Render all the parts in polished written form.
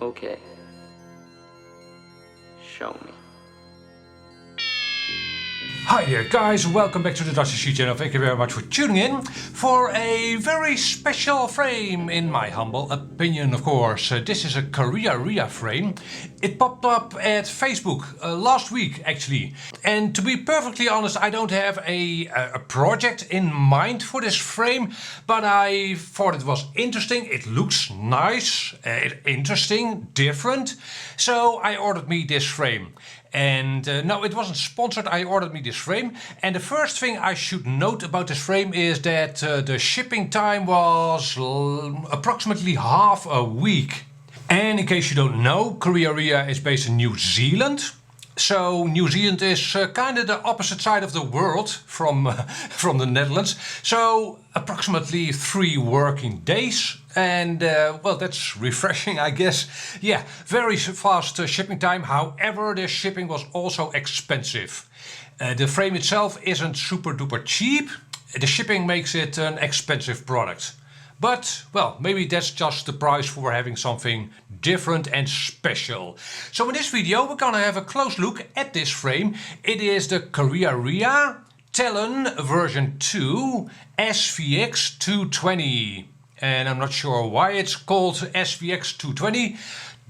Okay. Show me. Hi there guys, welcome back to the Dutch SC channel. Thank you very much for tuning in for a very special frame, in my humble opinion, of course. This is a Karearea frame. It popped up at Facebook last week actually. And to be perfectly honest, I don't have a project in mind for this frame, but I thought it was interesting. It looks nice, interesting, different. So I ordered me this frame. And no, it wasn't sponsored. I ordered me this frame, and the first thing I should note about this frame is that the shipping time was approximately half a week. And in case you don't know, Karearea is based in New Zealand. So New Zealand is kind of the opposite side of the world from the Netherlands. So approximately 3 working days. And well, that's refreshing, I guess. Yeah, very fast shipping time. However, the shipping was also expensive. The frame itself isn't super duper cheap. The shipping makes it an expensive product. But, well, maybe that's just the price for having something different and special. So in this video we're gonna have a close look at this frame. It is the Karearea Talon version 2 SVX 220. And I'm not sure why it's called SVX 220.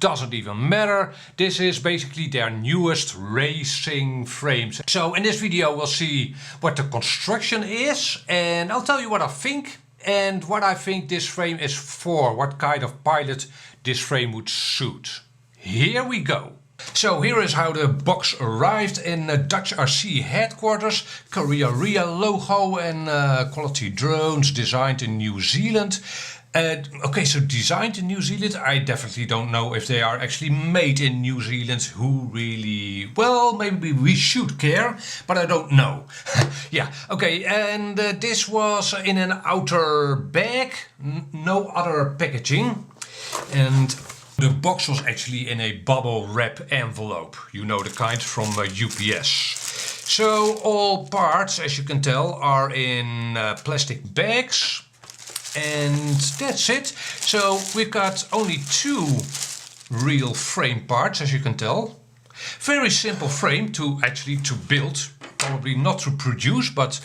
Doesn't even matter. This is basically their newest racing frames. So in this video we'll see what the construction is, and I'll tell you what I think and what I think this frame is for, what kind of pilot this frame would suit. Here we go. So here is how the box arrived in Dutch RC headquarters. Karearea logo and quality drones designed in New Zealand. Okay, so designed in New Zealand, I definitely don't know if they are actually made in New Zealand. Who really, well, maybe we should care, but I don't know. Yeah, okay, and this was in an outer bag, no other packaging. And the box was actually in a bubble wrap envelope, you know, the kind from UPS. So all parts, as you can tell, are in plastic bags. And that's it. So we've got only 2 real frame parts, as you can tell. Very simple frame to build, probably not to produce, but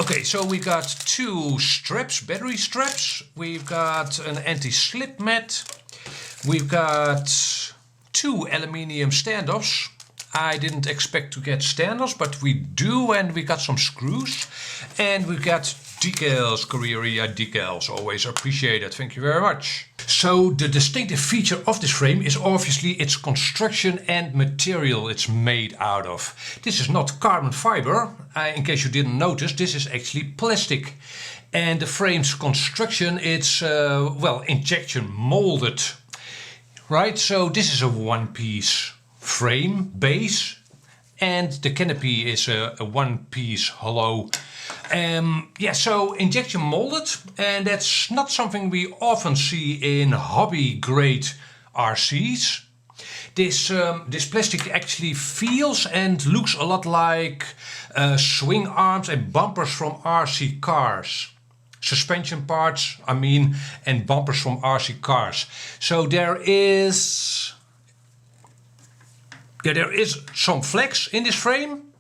okay. So we got 2 straps, battery straps. We've got an anti-slip mat. We've got 2 aluminium standoffs. I didn't expect to get standoffs, but we do, and we got some screws. And we've got decals, Karearea decals, always appreciated, thank you very much. So the distinctive feature of this frame is obviously its construction and material it's made out of. This is not carbon fiber, in case you didn't notice, this is actually plastic. And the frame's construction, it's well, injection molded. Right, so this is a one-piece frame base, and the canopy is a one-piece hollow. Yeah, so injection molded, and that's not something we often see in hobby grade RCs. This plastic actually feels and looks a lot like swing arms and bumpers from RC cars. Suspension parts, I mean, and bumpers from RC cars. So there is some flex in this frame,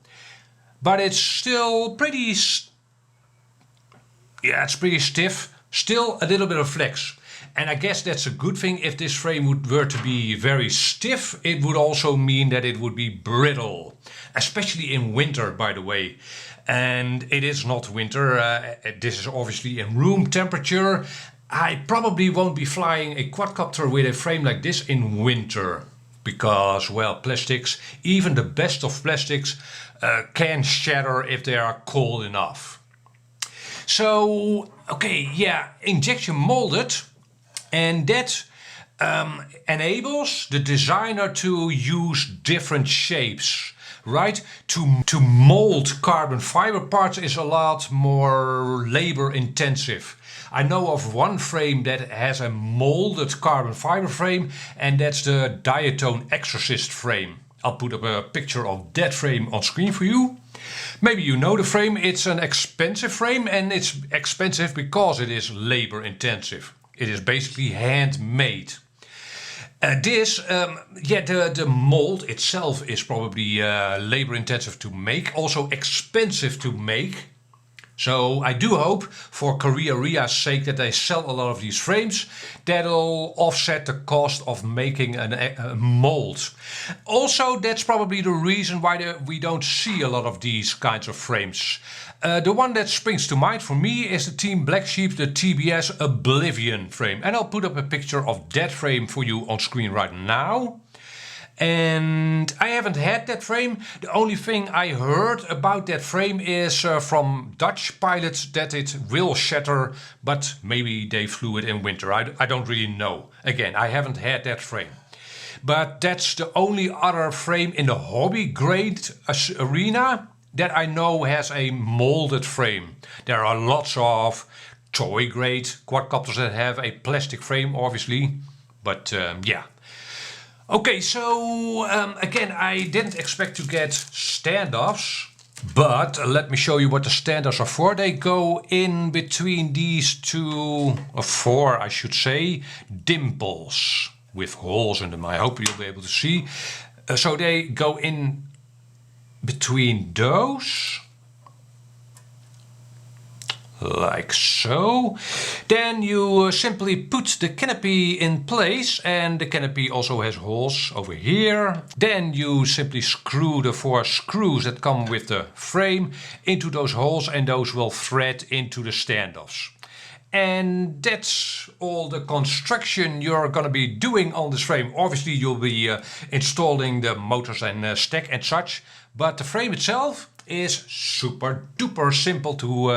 but it's still pretty, yeah, it's pretty stiff. Still a little bit of flex. And I guess that's a good thing. If this frame were to be very stiff, it would also mean that it would be brittle. Especially in winter, by the way. And it is not winter. This is obviously in room temperature. I probably won't be flying a quadcopter with a frame like this in winter. Because, well, plastics, even the best of plastics, can shatter if they are cold enough. So, okay, yeah, injection molded, and that enables the designer to use different shapes, right? To mold carbon fiber parts is a lot more labor intensive. I know of one frame that has a molded carbon fiber frame, and that's the Diatone Exorcist frame. I'll put up a picture of that frame on screen for you. Maybe you know the frame. It's an expensive frame, and it's expensive because it is labor intensive. It is basically handmade. The mold itself is probably labor intensive to make, also expensive to make. So I do hope for Karearia's sake that they sell a lot of these frames. That'll offset the cost of making a mold. Also, that's probably the reason why we don't see a lot of these kinds of frames. The one that springs to mind for me is the Team Black Sheep, the TBS Oblivion frame. And I'll put up a picture of that frame for you on screen right now. And I haven't had that frame. The only thing I heard about that frame is from Dutch pilots that it will shatter, but maybe they flew it in winter. I don't really know. Again, I haven't had that frame. But that's the only other frame in the hobby grade arena that I know has a molded frame. There are lots of toy grade quadcopters that have a plastic frame, obviously. But yeah. Okay, so again, I didn't expect to get standoffs, but let me show you what the standoffs are for. They go in between these two, or four I should say, dimples with holes in them. I hope you'll be able to see. So they go in between those, like so. Then you simply put the canopy in place, and the canopy also has holes over here. Then you simply screw the 4 screws that come with the frame into those holes, and those will thread into the standoffs. And that's all the construction you're going to be doing on this frame. Obviously you'll be installing the motors and stack and such, but the frame itself is super duper simple to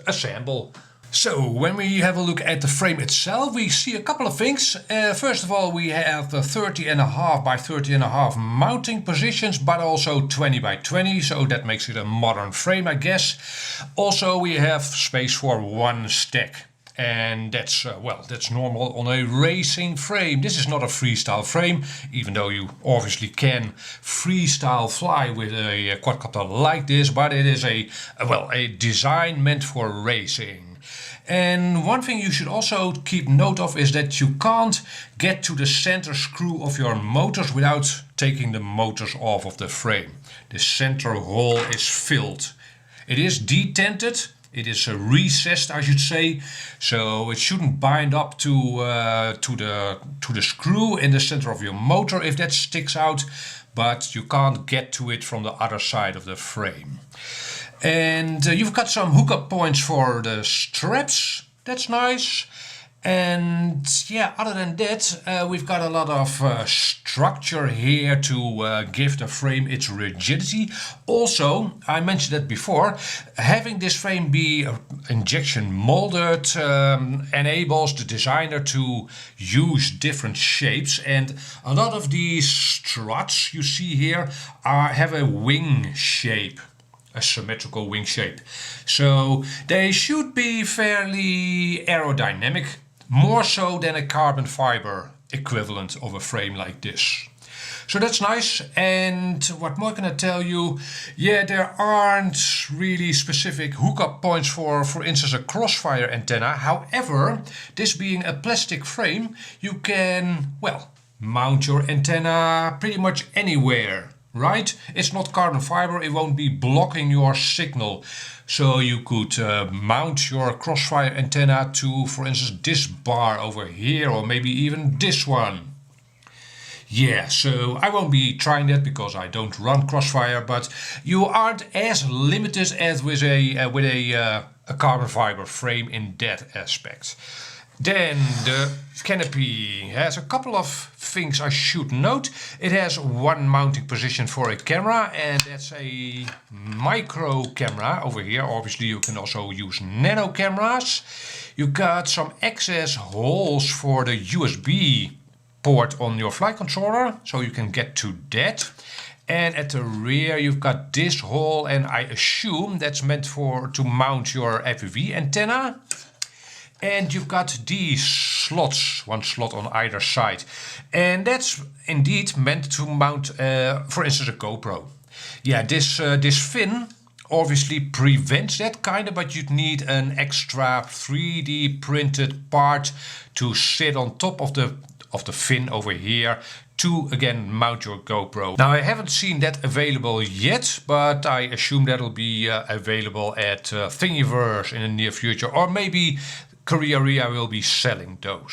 assemble. So when we have a look at the frame itself, we see a couple of things. First of all, we have 30.5 by 30.5 mounting positions, but also 20 by 20, so that makes it a modern frame, I guess. Also we have space for 1 stack. And that's, well, that's normal on a racing frame. This is not a freestyle frame, even though you obviously can freestyle fly with a quadcopter like this, but it is a design meant for racing. And one thing you should also keep note of is that you can't get to the center screw of your motors without taking the motors off of the frame. The center hole is filled. It is detented. It is recessed, I should say, so it shouldn't bind up to the screw in the center of your motor if that sticks out, but you can't get to it from the other side of the frame. And you've got some hookup points for the straps. That's nice. And yeah, other than that, we've got a lot of structure here to give the frame its rigidity. Also, I mentioned that before, having this frame be injection molded enables the designer to use different shapes, and a lot of these struts you see here have a wing shape. A symmetrical wing shape. So they should be fairly aerodynamic, more so than a carbon fiber equivalent of a frame like this. So that's nice. And what more can I tell you? Yeah, there aren't really specific hookup points for instance, a crossfire antenna. However, this being a plastic frame, you can, well, mount your antenna pretty much anywhere. Right? It's not carbon fiber, it won't be blocking your signal. So you could mount your crossfire antenna to, for instance, this bar over here, or maybe even this one. Yeah, so I won't be trying that because I don't run crossfire, but you aren't as limited as with a carbon fiber frame in that aspect. Then the canopy has a couple of things I should note. It has 1 mounting position for a camera, and that's a micro camera over here. Obviously you can also use nano cameras. You got some access holes for the USB port on your flight controller, so you can get to that. And at the rear you've got this hole, and I assume that's meant to mount your FPV antenna. And you've got these slots, 1 slot on either side. And that's indeed meant to mount, for instance, a GoPro. Yeah, this fin obviously prevents that kind of, but you'd need an extra 3D printed part to sit on top of of the fin over here to again mount your GoPro. Now I haven't seen that available yet, but I assume that'll be available at Thingiverse in the near future, or maybe Karearea will be selling those.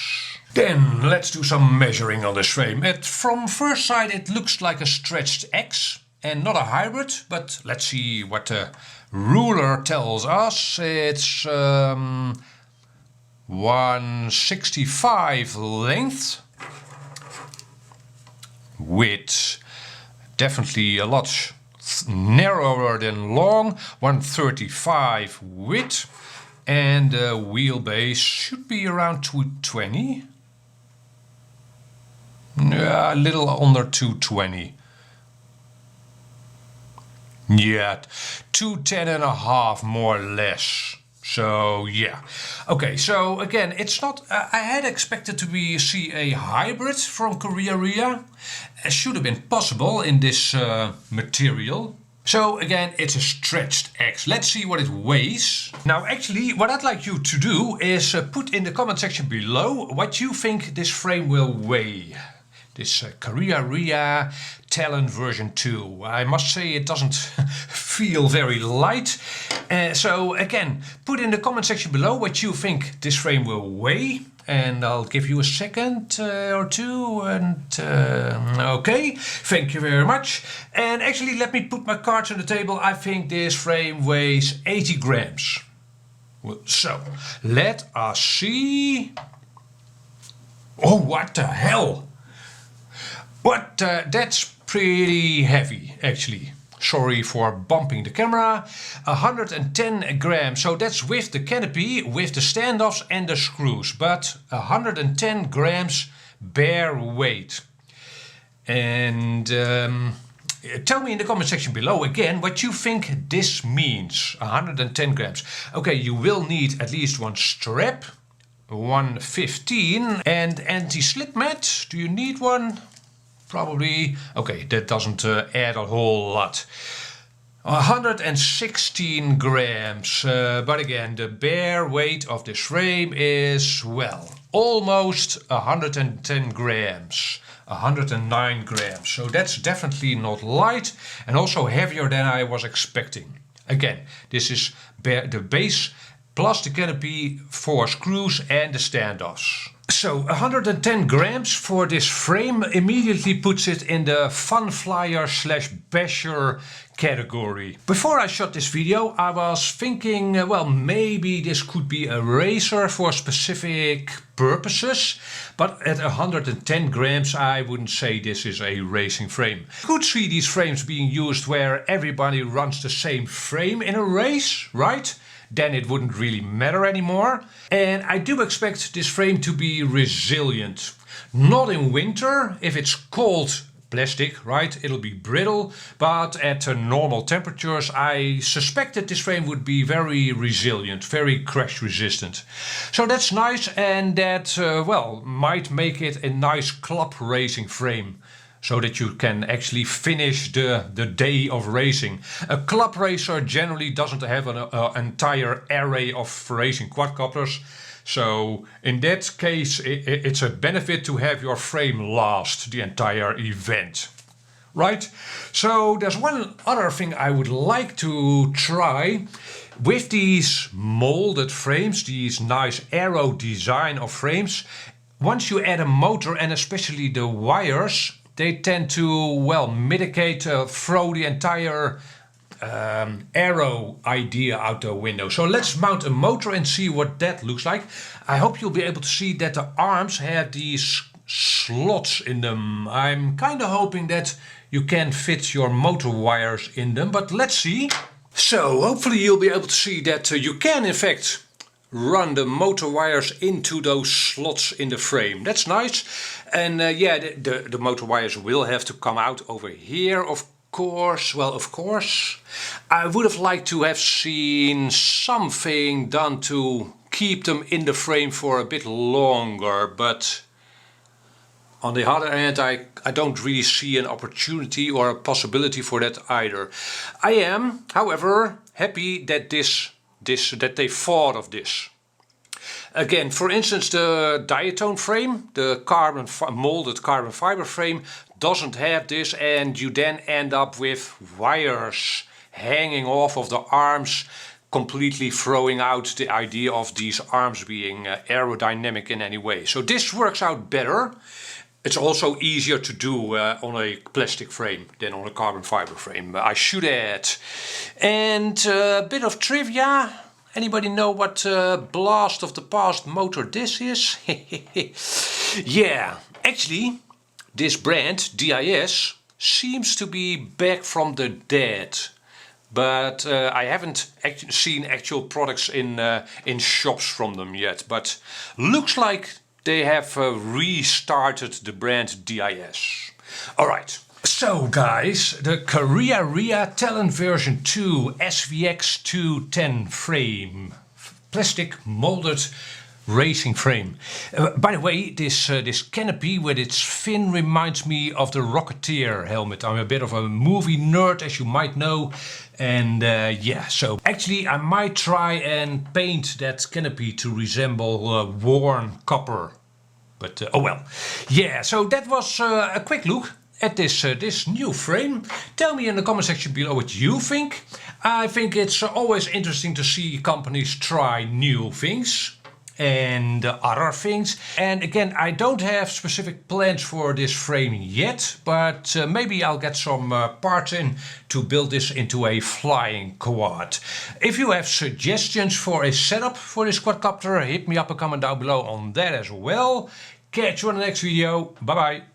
Then let's do some measuring on this frame. From first sight it looks like a stretched X and not a hybrid, but let's see what the ruler tells us. It's 165 length, width definitely a lot narrower than long, 135 width, and the wheelbase should be around 220. Yeah, a little under 220. Yeah, 210.5 more or less. So yeah, okay. So again, it's not. I had expected to see a hybrid from Karearea. It should have been possible in this material. So again, it's a stretched X. Let's see what it weighs. Now actually, what I'd like you to do is put in the comment section below what you think this frame will weigh. This Karearea Talon version 2. I must say it doesn't feel very light. So again, put in the comment section below what you think this frame will weigh. And I'll give you a second or two. And okay, thank you very much. And actually, let me put my cards on the table. I think this frame weighs 80 grams. So let us see. Oh, what the hell! But that's pretty heavy, actually. Sorry for bumping the camera. 110 grams, so that's with the canopy, with the standoffs and the screws. But 110 grams bare weight. And tell me in the comment section below again what you think this means. 110 grams. Okay, you will need at least one strap. 115 and anti-slip mat. Do you need one? Probably. Okay, that doesn't add a whole lot. 116 grams. But again, the bare weight of this frame is, well, almost 110 grams. 109 grams. So that's definitely not light and also heavier than I was expecting. Again, this is the base plus the canopy, 4 screws and the standoffs. So 110 grams for this frame immediately puts it in the Funflier / basher category. Before I shot this video I was thinking, well, maybe this could be a racer for specific purposes, but at 110 grams I wouldn't say this is a racing frame. You could see these frames being used where everybody runs the same frame in a race, right? Then it wouldn't really matter anymore. And I do expect this frame to be resilient. Not in winter. If it's cold plastic, right, it'll be brittle. But at normal temperatures, I suspect that this frame would be very resilient, very crash resistant. So that's nice, and that, well, might make it a nice club racing frame. So that you can actually finish the day of racing. A club racer generally doesn't have an entire array of racing quadcopters. So in that case, it's a benefit to have your frame last the entire event. Right? So there's one other thing I would like to try. With these molded frames, these nice aero design of frames, once you add a motor and especially the wires, they tend to, well, mitigate, throw the entire aero idea out the window. So let's mount a motor and see what that looks like. I hope you'll be able to see that the arms have these slots in them. I'm kind of hoping that you can fit your motor wires in them, but let's see. So hopefully you'll be able to see that you can in fact run the motor wires into those slots in the frame. That's nice. And yeah, the motor wires will have to come out over here, of course. Well, of course. I would have liked to have seen something done to keep them in the frame for a bit longer, but on the other hand, I don't really see an opportunity or a possibility for that either. I am, however, happy that that they thought of this. Again, for instance, the diatone frame, the molded carbon fiber frame, doesn't have this, and you then end up with wires hanging off of the arms, completely throwing out the idea of these arms being aerodynamic in any way. So this works out better. It's also easier to do on a plastic frame than on a carbon fiber frame, I should add. And a bit of trivia. Anybody know what blast of the past motor this is? Yeah, actually this brand, DIS, seems to be back from the dead. But I haven't seen actual products in shops from them yet. But looks like they have restarted the brand DIS. Alright, so guys, the Karearea Talon version 2 SVX 210 frame. Plastic molded racing frame. By the way, this canopy with its fin reminds me of the Rocketeer helmet. I'm a bit of a movie nerd, as you might know. And yeah, so actually I might try and paint that canopy to resemble worn copper. But oh well. Yeah, so that was a quick look at this new frame. Tell me in the comment section below what you think. I think it's always interesting to see companies try new things and other things. And again, I don't have specific plans for this frame yet, but maybe I'll get some parts in to build this into a flying quad. If you have suggestions for a setup for this quadcopter, hit me up a comment down below on that as well. Catch you on the next video. Bye bye.